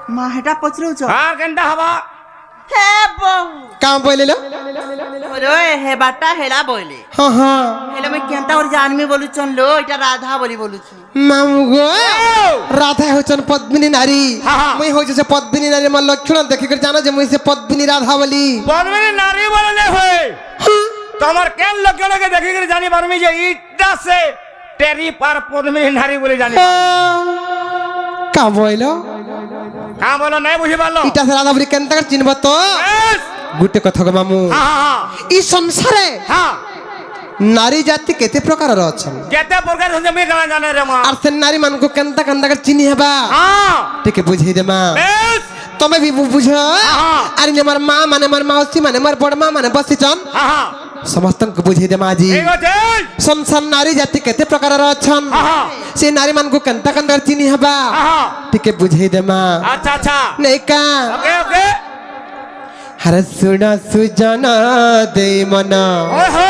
মা হেটা পচরুছ আর কেনটা হবা হে বউ কাম বলিল ওরে হে বাটা হেলা বইলে হ্যাঁ হ্যাঁ হেলা মই কেনটা ওর জানমি বলুছন লো এটা রাধা বলি বলুছু মামু গো রাধা হচ্ছেন পদ্মিনী নারী হ্যাঁ, হ্যাঁ। মুই হচ্ছে সে পদ্মিনী নারী আমার লক্ষণ দেখি করে জানো যে মুই সে পদ্মিনী রাধা বলি পদ্মিনী নারী বলে নে হই তোমার কেন লক্ষণকে দেখি করে জানি পারমি যে ইটা সে টেরি পার পদ্মিনী নারী বলে জানি কাম বইল হ্যাঁ বলো নাই বুঝি পারলো ইটা সে রাধা বলি কেন তাকে চিনব তো বেশ। গুটে কথা গো মামু হ্যাঁ হ্যাঁ ই সংসারে হ্যাঁ নারী জাতি কেতে প্রকারর অছন কেতে প্রকার হচ্ছে আমি জানা জানে রে মা আর সে নারী মানকু কেনতা কেনতা চিনি হেবা হ্যাঁ টিকে বুঝাই দে মা বেশ তুমি বি বুঝ হ্যাঁ। আর আমার মা মানে আমার মাউসী মানে আমার বড় মা মানে বসিছন হ্যাঁ হ্যাঁ ସମସ୍ତଙ୍କୁ ବୁଝେଇ ଦେମା ଆଜି ঠিক আছে ସଂସାର ନାରୀ ଜାତି କେତେ ପ୍ରକାରର ଅଛନ୍ হ্যাঁ হ্যাঁ ସେ ନାରୀ ମାନଙ୍କୁ କେନ୍ତା କେନ୍ତା ଚିନି ହେବା হ্যাঁ ଟିକେ ବୁଝେଇ ଦେମା আচ্ছা আচ্ছা ନେଇକା ওকে ওকে ହର ଶୁଣ ସୁଜନ ଦେଇ ମନ ଓହୋ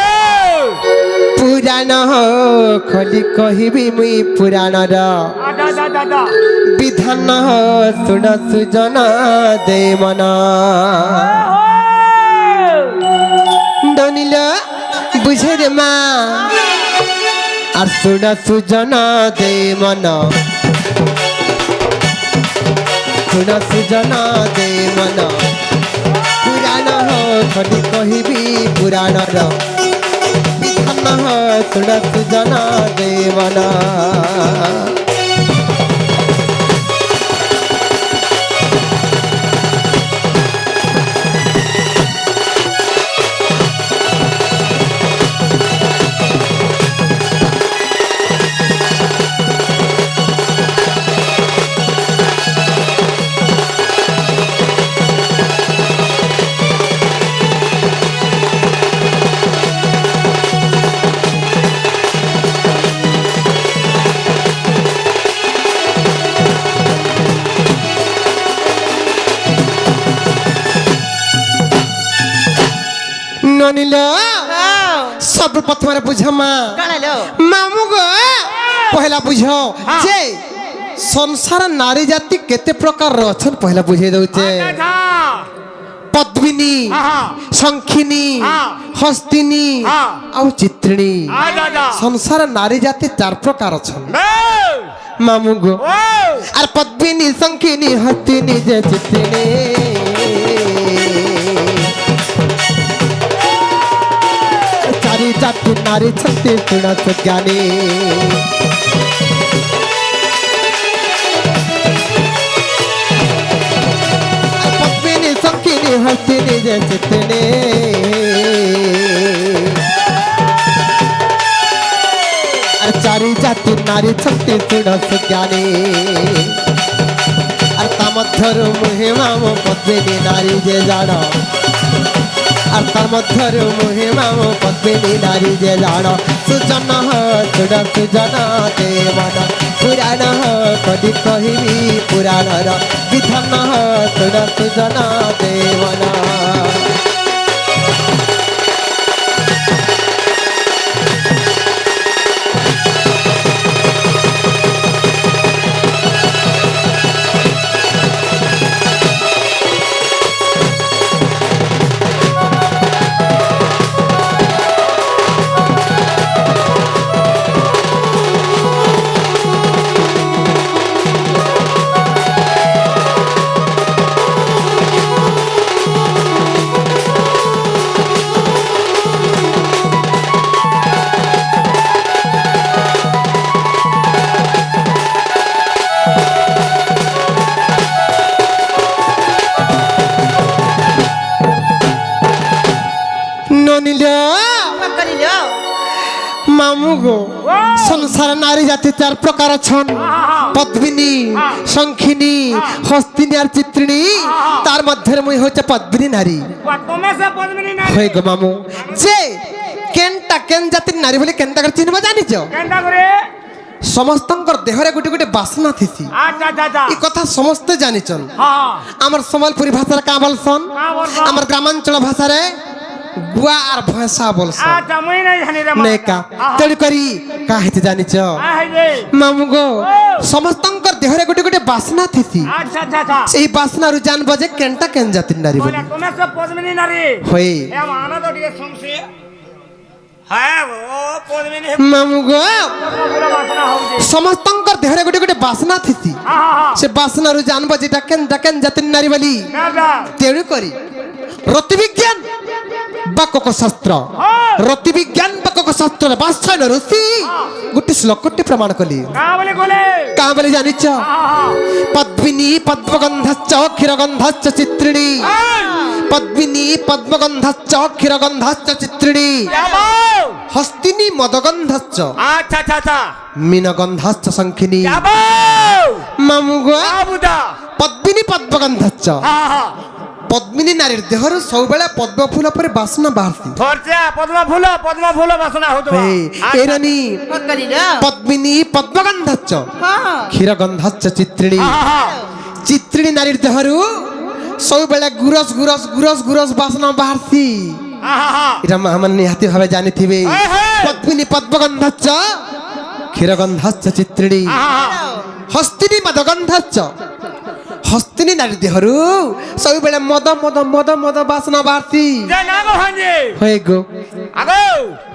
ପୁରାଣ ଖୋଲି କହିବି ମୁଇଁ ପୁରାଣର দাদা দাদা দাদা ବିଧାନ ଶୁଣ ସୁଜନ ଦେଇ ମନ ଡନିଲ ବୁଝେଇ ଦେମା আর শুণ সুজন দে মন শুণ সুজন দে মন পুরাণ খলি কহিবি পুরাণর বিধান শুণ সুজন দে মন ননিল সর্বপ্রথমে বুঝমা কানালো মামু গো পহলা বুঝ যে সংসার নারী জাতি কেতে প্রকার অছন পহলা বুঝাই দউছে আচ্ছা পদ্মিনী হ্যাঁ শঙ্খিনী হ্যাঁ। হস্তিনী হ্যাঁ। আর চিত্রিণী আচ্ছা আচ্ছা সংসার নারী জাতি চার প্রকার অছন বেশ। মামু গো ও আর পদ্মিনী শঙ্খিনী হস্তিনী যে চিত্রিণী চারি জাতি নারী ছত্তি শুণত জ্ঞানী আর পদ্মিনী শঙ্খিনী হস্তিনী যে চিত্রিণী আর চারি জাতি নারী ছত্তি শুণত জ্ঞানী আর তা মধ্যরু মহিমা মো পদ্মিনী নারী যে জানো আর তার মধ্যরু মহিমা মো পদ্মিনী নারী যে জানো সুজন সুড় সুজন দেবন পুরাণ কলি কহিবি পুরাণর বিধান সুড় সুজন দেবন ননিল কানিলো মামু গো সংসার নারী জাতি চার প্রকার ছন পদ্মিনী শঙ্খিনী হস্তিনী আর চিত্রিণী তার মধ্যে মুই হচ্ছে পদ্মিনী নারী তুমি সে পদ্মিনী নারী হয়ে গো মামু যে কেনটা কেন জাতির নারী বলে কেনটা করে চিনবা জানিছ কেনটা করে সমস্তঙ্কর দেহরে গোটে গোটে বাসনা থিসি আচ্ছা আচ্ছা আচ্ছা এই কথা সমস্তে জানিছন হ্যাঁ আমার সম্বলপুরী ভাষার কা বলছন কা বলছন? আমার গ্রামাঞ্চল ভাষারে গুয়া আর ভয়সা বলছ আচ্ছা মুই নাই জানি রে মা নেকা তেড়ু করি কাহিতে জানিছ আই রে মামু গো সমস্তঙ্কর দেহরে গোটে গোটে বাসনা থিসি আচ্ছা আচ্ছা আচ্ছা সেই বাসনারু জানব যে কেনটা কেন জাতির নারী বলি বলে তুমি সব পদ্মিনী নারী হই এ মানা তো দিয়ে শুনছি হ্যাঁ ও পদ্মিনী মামু গো পুরো বাসনা হউছে সমস্তঙ্কর দেহরে গোটে গোটে বাসনা থিসি সে বাসনারু জানব যেটা কেন জাতির নারী বলি দাদা তেড়ু করি রতিবিজ্ঞান বা শাস্ত্র রতিবিজ্ঞান বা শাস্ত্র বাস্তব ঋষি গোটে শ্লোকটি প্রমাণ কলি কা বলে কোলে কা বলে জানিছ পদ্মিনী পদ্মগন্ধশ্চ ক্ষীরগন্ধশ্চ চিত্রিণী পদ্মিনী পদ্মগন্ধশ্চ ক্ষীরগন্ধশ্চ চিত্রিণী যাবাও হস্তিনী মদগন্ধশ্চ আচ্ছা আচ্ছা আচ্ছা মীনগন্ধশ্চ শঙ্খিনী যাবাও মামুগো বাবুদা পদ্মিনী পদ্মগন্ধশ্চ হ্যাঁ হ্যাঁ পদ্মিনী নারীর দেহରୁ ସବୁବେଳେ ପଦ୍ମ ଫୁଲ ପରି ବାସ୍ନା ବାହାରିଛି ধরছে পদ্ম ফুল বাসনা হতো ଏଇରାନି କରିଲ ପଦ୍ମିନୀ ପଦ୍ମଗନ୍ଧଶ୍ଚ ହଁ କ୍ଷୀରଗନ୍ଧଶ୍ଚ ଚିତ୍ରିଣୀ হ্যাঁ ଚିତ୍ରିଣୀ ନାରୀର ଦେହରୁ ସବୁବେଳେ ଗୁରସ ଗୁରସ ଗୁରସ ଗୁରସ ବାସ୍ନା ବାହାରିଛି হ্যাঁ ଏଇଟା ମାନେ ନିହାତି ଭାବେ ଜାଣିଥିବେ ହେ, ହେ। ପଦ୍ମିନୀ ପଦ୍ମଗନ୍ଧଶ୍ଚ କ୍ଷୀରଗନ୍ଧଶ୍ଚ ଚିତ୍ରିଣୀ হ্যাঁ ହସ୍ତିନୀ ମଦଗନ୍ଧଶ୍ଚ ହସ୍ତିନୀ ନାରୀ ଦେହରୁ ସବୁବେଳେ ମଦ ମଦ ମଦ ମଦ ବାସ୍ନା ବାହାରିଛି যে না গো ভাঞ্জি হয়ে গো আগো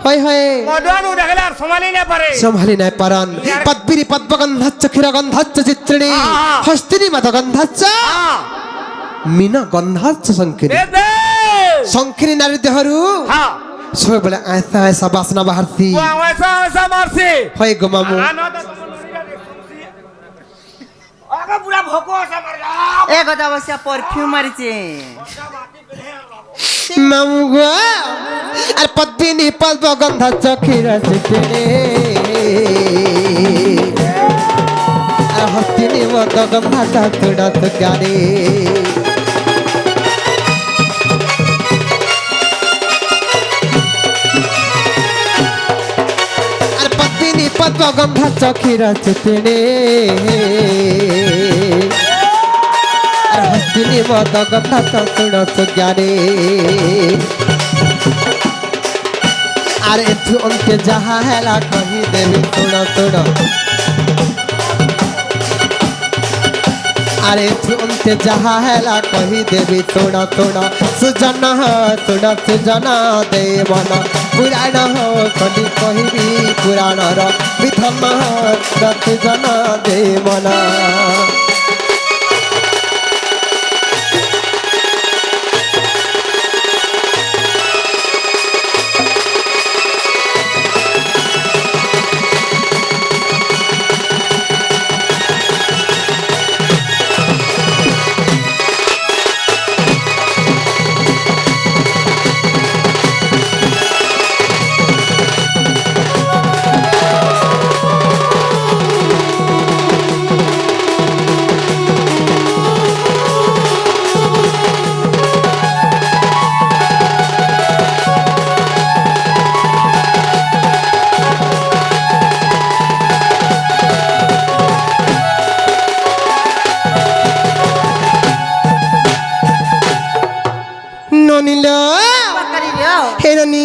হয় হয় মদুয়ানু দেখলে আর সমালি না পারে সম্ভালি নাই পারন পদ্মিনী পদ্মগন্ধশ্চ ক্ষীরগন্ধশ্চ চিত্রিণী আহা। হস্তিনী মদগন্ধশ্চ হ্যাঁ মীন গন্ধশ্চ শঙ্খিনী দে দে শঙ্খিনী নারী দেহରୁ হ্যাঁ ସବୁବେଳେ ଆয়ସା ଆয়ସା ବାସ୍ନା ବାହାରିଛି ও ওইসা ওইসা মারছি হয় গো মামু আনো তো তোমার নড়িটা দে শুনছি আগা পুরা ভোকো আছে মার ଏ କଥା ବସିଆ ପରଫ୍ୟୁମ୍ ମାରିଛେ মামু গো আর পদ্মিনী পদ্মগন্ধশ্চ ক্ষীর চিত্রিণী আর হস্তিনী মদগন্ধশ্চ তুড়ত জ্ঞানী আর পদ্মিনী পদ্মগন্ধশ্চ ক্ষীর চিত্রিণী আর হস্তিনী মদগন্ধশ্চ তুড়ত জ্ঞানী আর এথু অন্তে যাহা হেলা কহি দেবী তুড় তুড় আর এথু অন্তে যাহা হেলা কহি দেবী তুড় তুড় সুজন তুড় সুজন দেবন পুরাণ কলি কহিবি পুরাণর বিধন সুজন দেবন ননিল କରିଲ হেরনি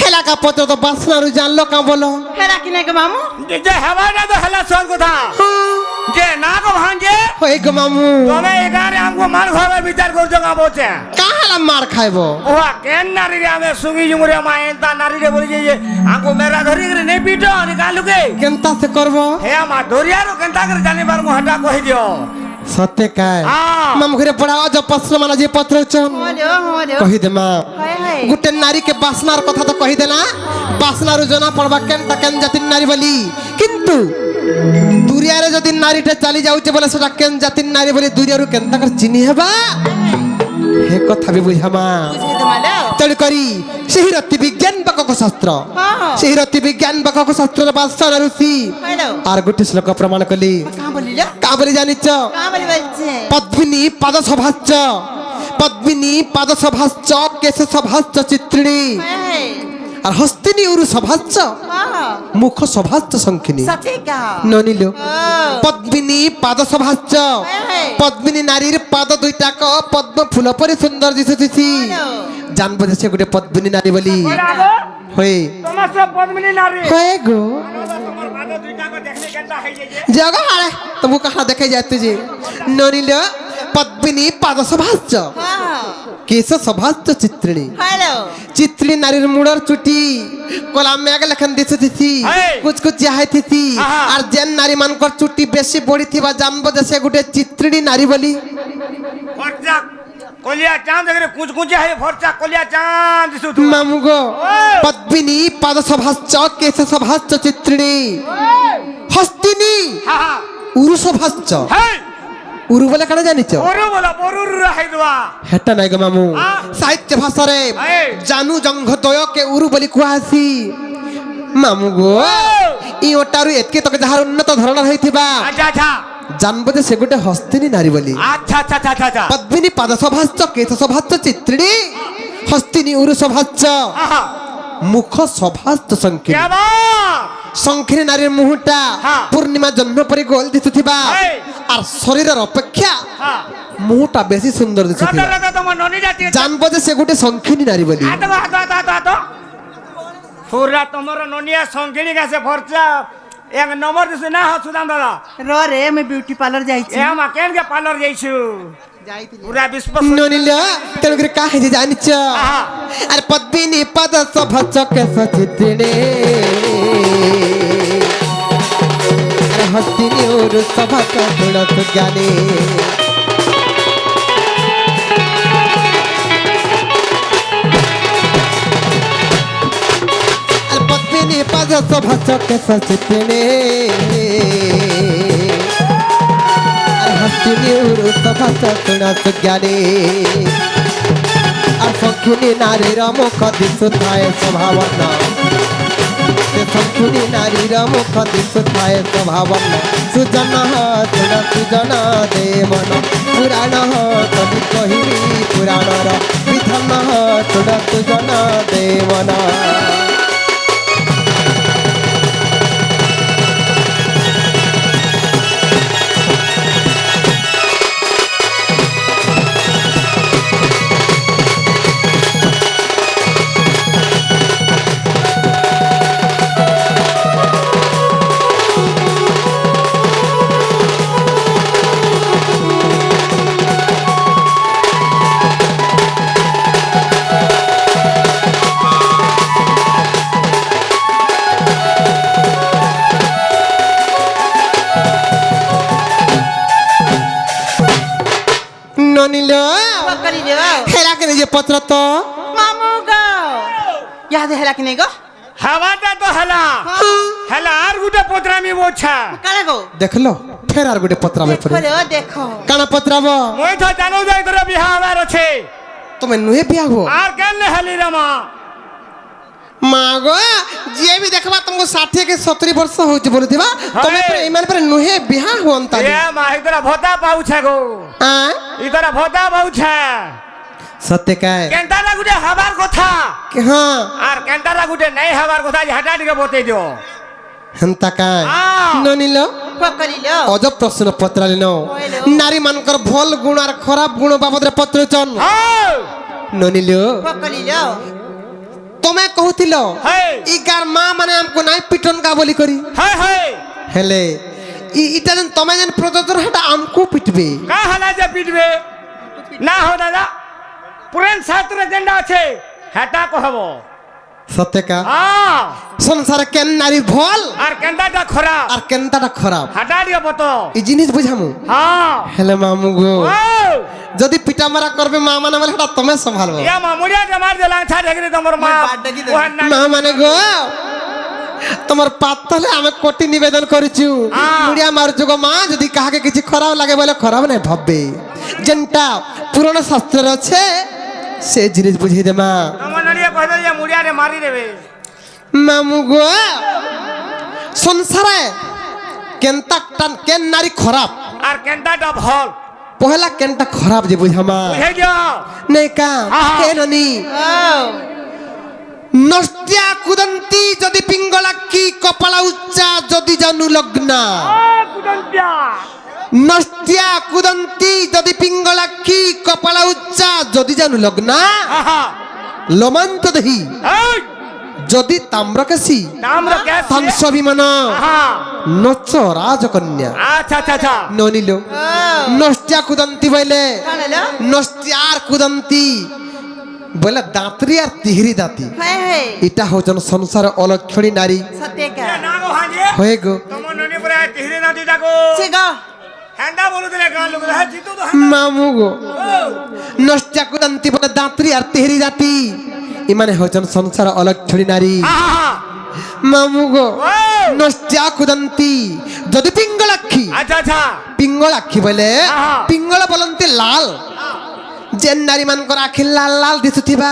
হেলাকা পত্র তো বাসনারু জানলো কা বলো হেরা কি নাকি মামু যে হেবা না তো হেলা সর কথা যে না গো ভাঞ্জি হয়ে গো মামু তুমি এখানে আমগো মান ঘরে বিচার করছো কা বলছে কাহালা মার খাইব ওহা কেন নারী রে আমি সুঙ্গি জুমুরে মা এন্তা নারী রে বলি যে আমগো মেরা ধরি করে নেই পিটো নি গালুকে কেনতা সে করব হে মা ধরিয়ারো কেনতা করে জানিবার মু হটা কই দিও সত্যি কায় হ্যাঁ। মাম ঘরে পড়াও যে প্রশ্ন মানে যে পত্র চন হলো কহি দে মা হায় হায় গোটে নারী কে বাসনার কথা তো কহি দেনা বাসনার জনা পড়বা কেনটা কেন জাতির নারী বলি কিন্তু দুরিয়ারে যদি নারীটা চালি যাউছে বলে সেটা কেন জাতির নারী বলি দুরিয়ারু কেনতা করে চিনি হেবা হে কথা বি বুঝামা বুঝাই দমালো তেণু করি ସେହି ରତି ବିଜ୍ଞାନ ବାକକ ଶାସ୍ତ୍ର ହଁ ସେହି ରତି ବିଜ୍ଞାନ ବାକକ ଶାସ୍ତ୍ରର ବାସନା ଋଷି ହ୍ୟାଲୋ আর গোটে শ্লোক প্রমাণ কলি କାଁ ବୋଲିଲ କା ବୋଲି ଜାଣିଛ କାଁ ବୋଲି ବলছে পদ্মিনী পাদ সভাচ্চ পদ্মিনী পাদ সভাচ্চ কেশ সভাচ্চ চিত্রিণী হায় হায় আর হস্তিনী উরু সভাচ্য মুখ সভাচ্য শঙ্খিনী সঠিকা ননিল ও পদ্মিনী পাদ সভাচ্য পদ্মিনী নারীর পাদ দুইটাক পদ্ম ফুল পরি সুন্দর দিশুছি জানবো যে সে গোটে পদ্মিনী নারী বলি হয়ে তোমার সব পদ্মিনী নারী হয়ে গো তোমার বাদ দুইটাকে দেখলে কেনটা হই যায় জগা আরে তবু কাহা দেখে যাতে যে ননিল পদ্মিনী পাদ সভাচ্য কেশ সভাচ্য চিত্রিণী হ্যালো চিত্রিণী নারীর মুড়র চুটি কলা মেঘ লেখান দিশুছি হেই! কুচকুচিয়া হাইতিছি আহা! আর যেন নারী মানকর চুটি বেশি বড়িথিবা জানবো যে সে গোটে চিত্রিণী নারী বলি ফরচা কলিয়া চাঁদ দেখে কুচকুচে হয়ে ফরচা কলিয়া চাঁদ দিছু মামু গো ওই! পদ্মিনী পাদ সভাচ্য কেশ সভাচ্য চিত্রিণী হস্তিনী হা হা উরু সভাচ্য হেই উরু বলে কেন জানিছ বড় বলা বড়ুর রাই দোয়া হেটা নাই গো মামু আ? সাহিত্য ভাষারে এই! জানু জঙ্ঘ দয়কে উরু বলি কুহাসি মামু গো ই ওটারু এতকে তোকে যাহার উন্নত ধরনের হইতিবা আচ্ছা আচ্ছা জানবো যে সে গোটে হস্তিনী নারী বলি আচ্ছা আচ্ছা আচ্ছা আচ্ছা পদ্মিনী পাদ সভাচ্য কেশ সভাচ্য চিত্রিণী হস্তিনী উরু সভাচ্য আহা মুখ সভাচ্য শঙ্খিনী কে বা শঙ্খিনী নারীর মুহূর্তা হ্যাঁ। পূর্ণিমা জন্ম পরি গোল দিশুথিবা এই! আর শরীরের অপেক্ষা হ্যাঁ মুহূর্তা বেশি সুন্দর রাতা দিশুথিবা রাতা তোমার ননি জাতি জানবো যে সে গোটে শঙ্খিনী নারী বলি আতো আতো আতো আতো আতো পুরা তোমার ননিয়া সংকিনি গেছে ফরচা এক নম্বর দিছে না সুদাম দাদা র রে আমি বিউটি পার্লার যাইছি এ মা কেন কে পার্লার যাইছু যাইଥିଲି পুরা বিশ্ব ননিল তেণুকরি কাহে যে জানিছ আহা। আর পদ্মিনী পাদ সভাচ্য কেশ চিত্রিণী আর হস্তিনী উরু সভাচ্য গুণত জ্ঞানী আর পদ্মিনী পাদ সভাচ্য কেশ চিত্রিণী আর হস্তিনী উরু সভাচ্য গুণত জ্ঞানী আর শঙ্খিনী নারীর মুখ দিশুথায় স্বভাবনা সে শঙ্খিনী নারীর মুখ দিশুথায় স্বভাবনা সুজন সুর সুজন দেবন পুরাণ কবি কহিবি পুরাণর বিধান সুর সুজন দেবন ননিল পকড়ি রে হেরা কেন যে পত্র তো মামু গো ইয়াদ হেলা কি নেই গো হাওয়াটা তো হেলা হেলা আর গুটা পত্রামি বোছা কালে গো দেখলো ফের আর গোটে পত্রাবে পরে দেখো রে দেখো কানা পত্রাব মই তো জানো যাই তোরা বিহা হবার আছে তুমি নুহে বিয়া হো আর কেন হেলি রে মা মা গো যে বি দেখবা তোমাকে 60 के 70 वर्ष होची बोलथिबा তুমি হ্যাঁ। ইমান पर নুহে বিয়া हुअंता এ মা ইতরা ভোতা পাউছে গো आ ইতরা ভোতা পাউছে सत्य काय কেনটা না গুটে হবার কথা कि हां আর কেনটা না গুটে নাই হবার কথা যে হাটা দিকে বতে দিও हंता काय आ। ননিল পকড়ি লো অজব প্রশ্ন পত্রালিনো হইলো। নারী মানকর ভাল গুণ আর খারাপ গুণ বাবদরে পত্রচন হ্যাঁ ননিল পকড়ি লো তুমি কহুতিল হেই ইগার মা মানে আমকো নাই পিটন কা বলি করি হ্যাঁ হ্যাঁ হেলে ইটা যেন তুমি যেন প্রযোজর হাটা আমকো পিটবে কা হালা যে পিটবে না হো দাদা পুরান ছাত্র যেন্ডা আছে হেটা কহব সত্য কা হ্যাঁ সংসারে কেন নারী ভাল আর কেনটা খারাপ আর কেনটাটা খারাপ হাটা দিয়ে বত এই জিনিস বুঝামু হ্যাঁ হেলে মামু গো ও যদি পিটা মারা করবে মা মানে বলে সেটা তুমি সম্ভালবো ইয়া মামুরিয়া যে মার দিলাম ছা দেখি তোমার মা বাড়টা কি দেবে? ওহার নাম মা মানে গো তোমার পাতলে আমি কোটি নিবেদন করেছু হ্যাঁ। মুড়িয়া মারছু গো মা যদি কাহাকে কিছু খারাপ লাগে বলে খারাপ নাই ভাববে যেনটা পুরনো শাস্ত্রের আছে সে জিনিস বুঝিয়ে দে মা তোমার নড়িয়া কইবে যে মুড়িয়ারে মারি দেবে মামু গো সংসারে কেনটা কেন নারী খারাপ আর কেনটা ভাল পহলা কেনটা খারাপ যে বুঝা মা বুঝে গিয়া নেই কা আহা। হে ননি ও নষ্টিয়া কুদন্তি যদি পিঙ্গলাক্ষী কপাল উচ্চা যদি জানু লগ্না কুদন্তিয়া নষ্টিয়া কুদন্তি যদি পিঙ্গলাক্ষী কপাল উচ্চা যদি জানু লগ্না আহা লোমান্ত দেহি এই যদি তাম্রকেশী নামরা কেসে হংস বিমান আহা নচ রাজকন্যা আচ্ছা আচ্ছা আচ্ছা ননিল নষ্টিয়া কুদন্তি বলে কানালো নষ্টিয়ার কুদন্তি বলে দাঁতরি আর তিহরি দাঁতি হ্যাঁ হ্যাঁ এটা হচ্ছেন সংসার অলক্ষণী নারী সত্যি কা না গো হাজে হয়ে গো তোমার ননি পরে তিহরি না দিটা গো সেগা হ্যান্ডা বলু দিলে গান লোক হ্যাঁ জিতু তো মামু গো নষ্টিয়া কুদন্তি বলে দাঁতরি আর তিহরি দাঁতি ইমানে হচ্ছেন সংসার অলক্ষণী নারী আহা মামু গো ও নষ্টিয়া কুদন্তি যদি পিঙ্গলাক্ষী আচ্ছা আচ্ছা পিঙ্গলাক্ষী বলে আহা। পিঙ্গলা বলନ୍ତି লাল যে নারী ମାନଙ୍କର ଆଖି ଲାଲ ଲାଲ ଦିଶୁଥିବା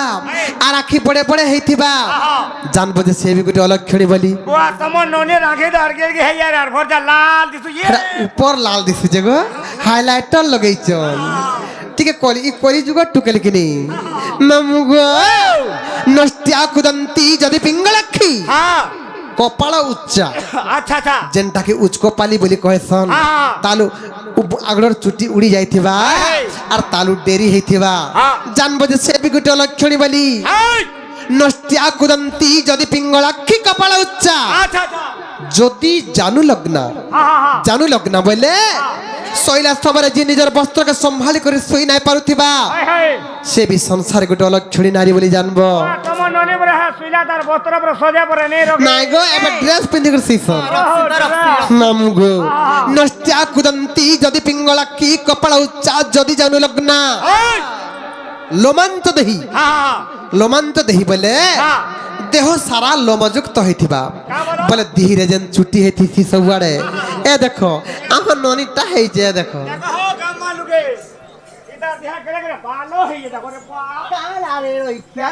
আর ଆଖି ବଡେ ବଡେ ହେଇଥିବା আহা ଜାଣିବ ଯେ ସେ ବି ଗୋଟେ ଅଲକ୍ଷଣୀ ବୋଲି বুয়া তোমার ননি রাখে তো আর কে হে ইয়ার আর ভরটা লাল দিছু ইয়ে ହେଟା ଉପର ଲାଲ ଦିଶୁଛେ ଗୋ ହାଇଲାଇଟର ଲଗେଇଛନ୍ ଟିକେ କଲି ଇ କରି ଯୁଗ ଟୁକେଲି କିନି ମାମୁ ଗୋ ନଷ୍ଟିଆ କୁଦନ୍ତି ଯଦି ପିଙ୍ଗଳାକ୍ଷୀ হ্যাঁ କପାଳ ଉଚ୍ଚା আচ্ছা আচ্ছা ଯେନ୍ଟାକି ଉଚ୍ଚକପାଲି ବୋଲି କହେସନ୍ হ্যাঁ ତାଲୁ আগড়র চুটি উড়ি যাইଥିବା আর তালু ডেরি ହେଇଥିବା হ্যাঁ। জানব যে সে বি গোটে লক্ষণী বলি এই নষ্টিয়া কুদন্তি যদি পিঙ্গলাক্ষী কপাল উচ্চা আচ্ছা আচ্ছা যদি জানু লগ্না আহা জানু লগ্না বলে শৈলা সবরে যে নিজের বস্ত্রকে সম্ভালি করে শোই নাই পারুথিবা হাই হাই সে বি সংসারে গোটে অলক্ষণী নারী বলি জানব তোমার ননি পরে হ্যাঁ শুইলা তার বস্ত্র পরে সজা পরে নেই রকে নাই গো এবার ড্রেস পিন্ধি করে শিখন নাম গো নষ্টিয়া কুদন্তি যদি পিঙ্গলাক্ষী কপাল উচ্চা যদি জানু লগ্না এই লোমান্ত দেহি হ্যাঁ লোমান্ত দেহি বলে হ্যাঁ দেহ সারা লোমযুক্ত হইଥିବା বলো? বলে দিহিরে যেন ছুটি হইতিছি ସବୁଆଡେ এ দেখো আমার ননিটা ହେଇছে এ দেখো দেখো হো গাম্মা লুকে এটা দেহা কেড়ে কেড়ে ভালো হই এটা করে পা কানারে রইখ্যা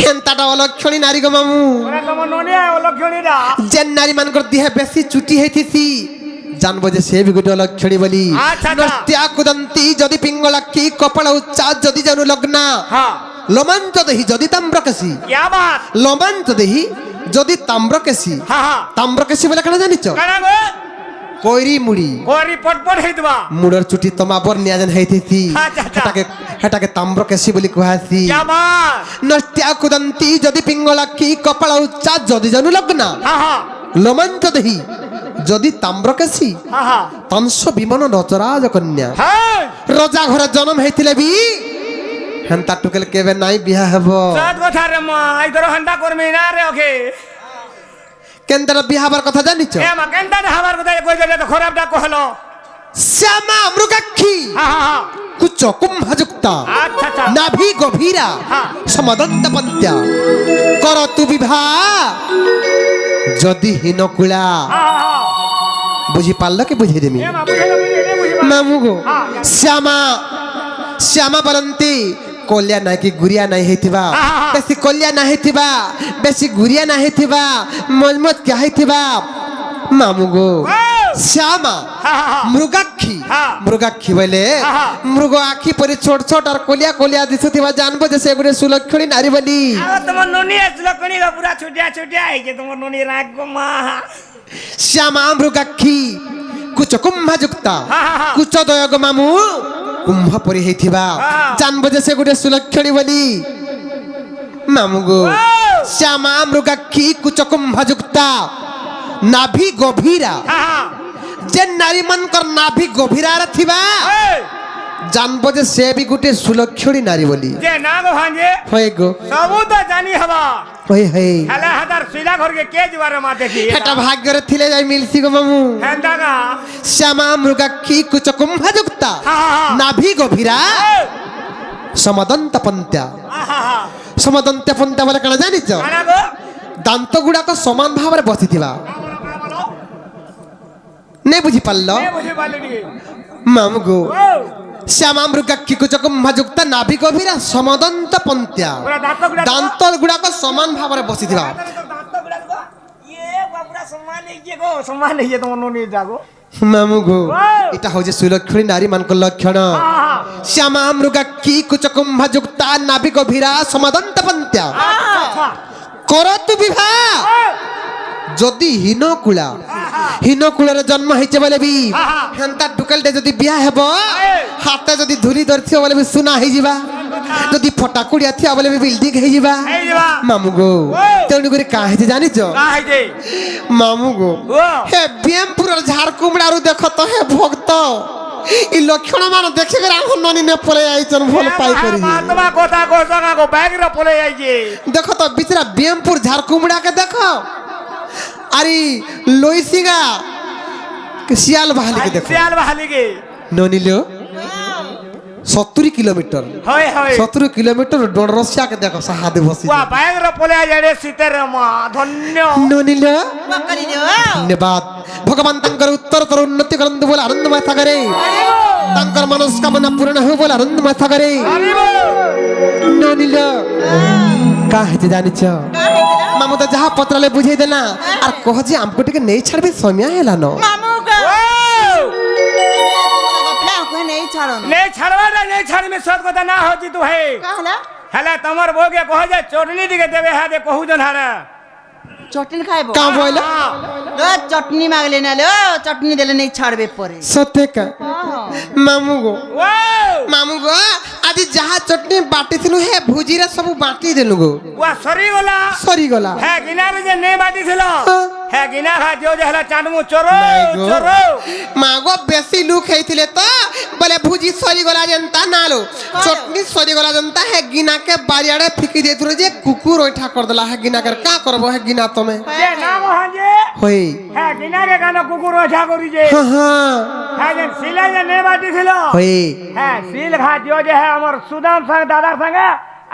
হেন্তাটা অলক্ষণী নারী গো মামু ওরে তোমার ননি অলক্ষণীরা যে নারী মানকর দেহে বেশি ছুটি হইতিছি জানবো যে সে বি গোটে অলক্ষণী বলি আচ্ছা, আচ্ছা। নষ্টিয়া কুদন্তি যদি পিঙ্গলাক্ষী কপাল উচ্চা যদি জানু লগ্না হ্যাঁ লোমান্ত দেহি যদি তাম্রকেশী क्या बात লোমান্ত দেহি যদি তাম্রকেশী হ্যাঁ হ্যাঁ তাম্রকেশী বলে কেন জানিছ কানা গো কৈরি মুড়ি কোরি পটপট হেইতবা মুড়র চুটি তোমাবর নিয়াজন হইতিছি আচ্ছা, আচ্ছা। হেটাকে তাম্রকেশী বলি কুহাসি क्या बात নষ্টিয়া কুদন্তি যদি পিঙ্গলাক্ষী কপাল উচ্চা যদি জানু লগ্না হ্যাঁ হ্যাঁ লোমান্ত দেহি যদি তাম্রকেশী হ্যাঁ হ্যাঁ তংশ বিমন নচরাজ কন্যা হ্যাঁ রজা ঘরে জন্ম হইছিলে বি হেন্তা টুকেল কেবে নাই বিয়া হব সত কথা রে মা আই তোর হন্ডা করমি না রে ওকে কেন্দ্র বিয়া হবার কথা জানিছ এ মা কেনটা হাবার কথা কই দিলে তো খারাপটা কহলো শ্যামা মৃগাক্ষী হ্যাঁ হ্যাঁ হ্যাঁ কুচ কুম্ভযুক্তা আচ্ছা আচ্ছা নাভি গভীরা হ্যাঁ। সমদন্ত পন্ত্যা কর তু বিভা যদি হীনকুলা হ্যাঁ হ্যাঁ বুঝি পারল কি বুঝি দেমি এ মা বুঝিলা বুঝিলা মামু গো হ্যাঁ। শ্যামা শ্যামা বলନ୍ତି কলিয়া নাই কি গুরিয়া নাই ହେଇଥିବା হ্যাঁ, হ্যাঁ। বেশি কলিয়া নাই ହେଇଥିବା বেশি গুরিয়া নাই ହେଇଥିବା মজমত কে ହେଇଥିବା মামু গো শ্যামা হ্যাঁ, হ্যাঁ। মৃগাক্ষী হ্যাঁ। মৃগাক্ষী বলে হ্যাঁ। মৃগ আখি পরি ছোট ছোট আর কলিয়া কলিয়া দিশুଥିବା জানবো যে সে গুড়ে সুলক্ষণী নারী বলি আ তোমার ননি আসল কনি গা পুরা ছুটিয়া ছুটিয়া আইছে তোমার ননি রাগ গো মা শ্যামা মৃগাক্ষী কুচ কুম্ভযুক্তা হ্যাঁ, হ্যাঁ, হ্যাঁ। কুচ দয়গ মামু কুম্ভ পরি ହେଇଥିବା হ্যাঁ। জানবো যে সে গুড়ে সুলক্ষণী বলি মামু গো ওয়াও! শ্যামা মৃগাক্ষী কুচ কুম্ভযুক্তা নাভি গভীরা হ্যাঁ হ্যাঁ যে নারী মানকর নাভি গভীরারে থিবা এই জানবো যে সে বি গুটে সুলক্ষণী নারী বলি যে না গো ভাঞ্জে হয়ে গো সবু তো জানি হবা হয়ে হয়ে হেলা হাদার শুইলা ঘরকে কে যাবার মা দেখি এটা ভাগ্যরে থিলে যাই মিলছি গো মামু হেন্দা গা শ্যামা মৃগাক্ষী কুচ কুম্ভযুক্তা হ্যাঁ, হ্যাঁ। নাভি গভীরা এই সমদন্ত পন্ত্যা আহা সমদন্ত পন্ত্যা বলে কেন জানিছ কানা গো দান্ত গুড়াক সমান ভাবে বসিথিবা নেই বুঝি পারল এ বুঝি পালিনি মামু গো ও শ্যামা মৃগাক্ষী কুচ কুম্ভযুক্তা নাভি গভীরা সমদন্ত পন্ত্যা পুরা দাঁত গুড়া দান্ত গুড়াক সমান ভাবে বসিথিবা দাঁত গুড়া গো ইয়ে বাপুরা সম্মান নেই গো সম্মান নেই তোমার ননি যাগো মামু গো ওয়াও! এটা হচ্ছে সুলক্ষণী নারী মানক লক্ষণ আহা শ্যামা মৃগাক্ষী কুচ কুম্ভযুক্তা নাভি গভীরা সমদন্ত পন্ত্যা আচ্ছা কর তু বিবাহ যদি হীনকূଳରେ জন্ম ହେଇছে বলে ବି হেন্তা টুকেলটে যদি বিয়া ହେବ হাতে যদি ধুলি ধরଥିବ বলে ବି ସୁନା ହେଇଯିବା যদি ফটা কুড়িয়া থিয়া বলে ବି বিল্ডিং ହେଇଯିবা মামু গো তেণু করে কা ହେଇছে জানিছ মামু গো হে বিএমপুরর ঝাড়কুমড়ারু দেখ তো হে ভক্ত ই লক্ষণ মান দেখে করে আমার ননি নে পলে আইছন ভাল পাই করি তোমা কথা কইছ না গো ব্যাগ রে পলে আইছে দেখো তো বিচরা বিএমপুর ঝাড়কুমড়া কে দেখো আরে লইসিঙ্গা শিয়াল বাহালি কে দেখো শিয়াল বাহালি কে ননিলো 70 কিলোমিটার হয় হয় 70 কিলোমিটার ডোডরসিয়া কে দেখো সাহাদে বসি ওয়া ব্যাগ রে পলে আইছে শীতের মা ধন্য ননিলো বকরি দিও ধন্যবাদ ভগবান তাঙ্কর উত্তর তর উন্নতি করন্তু বলে আনন্দময় থাকরে তাঙ্কর মনস্কামনা পূরণ হও বলে আনন্দময় থাকরে ননিলো কা হেতে জানিছ মামু তো যাহা পত্রালে বুঝাই দেলা আর কহ যে আমকো টিকে নেই ছাড়বে সময় হেলা ন মামু গো গপলা কো নেই ছাড়ো नहीं छड़वा नहीं छड़मे सत কথা না होती तू है কাহলা हेला तमर बोगे कह जे चटनी दिके देबे हा दे कहू जन हारा চটনি খাইবো কা বইলা লো চটনি মাগলে না লো চটনি দিলে নেই ছাড়বে পরে সত্যি কা মামু গো ओ মামু গো আদি যাহা চটনি বাটি থিলু হে ভুজিরা সব বাটি দেলু গো वा सरी वाला সরি গলা है गिनारे जे ने बाटी थिलो हाँ। है गिना खा दियो जे हला चांदमु चोरो नहीं गो। चोरो মা গো বেশি লুক হইছিলে তো বলে ভুজি সরি গলা জনতা নালো চটনি সরি গলা জনতা হে গিনাকে বাড়িয়াড়ে ফিকি দিয়েছিল যে কুকুর ওইঠা কর দেলা হে গিনাকে কা করবো হে গিনা তুমি जे नाम हाजे হই है गिनारे कानो कुकुर ओछा करी जे হ্যাঁ হ্যাঁ है जे सिला जे ने बाटी थिलो হই है सील खा दियो जे है हमर सुदाम संग दादा संग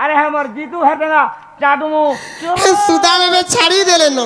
अरे हमर जीतू है तेना चाटमु সুদামে ছাড়ি দেলে ন